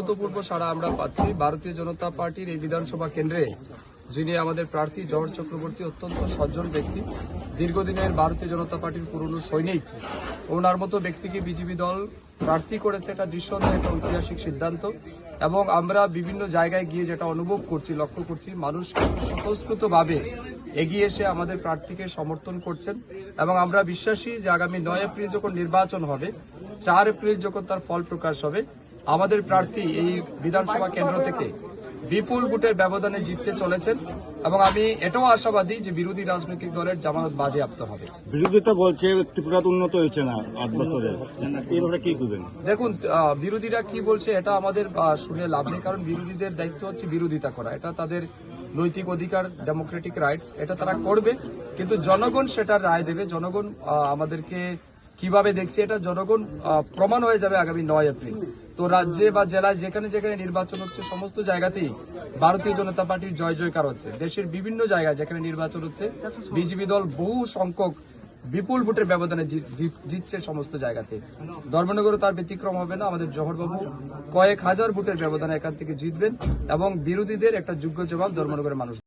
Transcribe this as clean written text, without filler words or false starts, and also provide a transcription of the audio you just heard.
অভূতপূর্ব সাড়া আমরা পাচ্ছি। ভারতীয় জনতা পার্টির এই বিধানসভা কেন্দ্রে যিনি আমাদের প্রার্থী জহর চক্রবর্তী অত্যন্ত সজ্জন ব্যক্তি, দীর্ঘদিনের ভারতীয় জনতা পার্টির পুরনো সৈনিক। ওনার মতো ব্যক্তিকে বিজেপি দল প্রার্থী করেছে, এটা নিঃসন্দেহে একটা ঐতিহাসিক সিদ্ধান্ত। এবং আমরা বিভিন্ন জায়গায় গিয়ে যেটা অনুভব করছি, লক্ষ্য করছি, মানুষ স্বতঃস্ফূর্তভাবে এগিয়ে এসে আমাদের প্রার্থীকে সমর্থন করছেন। এবং আমরা বিশ্বাসী যে আগামী 9 এপ্রিল যখন নির্বাচন হবে, 4 এপ্রিল যখন তার ফল প্রকাশ হবে, আমাদের প্রার্থী এই বিধানসভা কেন্দ্র থেকে বিপুল ভোটের ব্যবধানে জিততে চলেছেন। এবং আমি এটাও আশাবাদী যে বিরোধী রাজনৈতিক দলের জামানত বাজেয়াপ্ত হবে। বিরোধীরা বলছে ত্রিপুরা উন্নত হয়েছে না 8 বছরে, এইভাবে কি করবেন? দেখুন, বিরোধীরা কি বলছে এটা আমাদের শুনে লাভ নেই, কারণ বিরোধীদের দায়িত্ব হচ্ছে বিরোধিতা করা। এটা তাদের নৈতিক অধিকার, ডেমোক্রেটিক রাইটস, এটা তারা করবে। কিন্তু জনগণ সেটা রায় দেবে। জনগণ আমাদেরকে কিভাবে দেখছে এটা জনগণ প্রমাণ হয়ে যাবে আগামী 9 এপ্রিল। তো রাজ্যে বা জেলায় যেখানে যেখানে নির্বাচন হচ্ছে, সমস্ত জায়গাতেই ভারতীয় জনতা পার্টির জয় জয়কার হচ্ছে। দেশের বিভিন্ন জায়গায় যেখানে নির্বাচন হচ্ছে, বিজেপি দল বহু সংখ্যক বিপুল ভোটের ব্যবধানে জিতছে সমস্ত জায়গাতে। ধর্মনগরও তার ব্যতিক্রম হবে না। আমাদের জহরবাবু কয়েক হাজার ভোটের ব্যবধানে এখান থেকে জিতবেন এবং বিরোধীদের একটা যোগ্য জবাব ধর্মনগরের মানুষ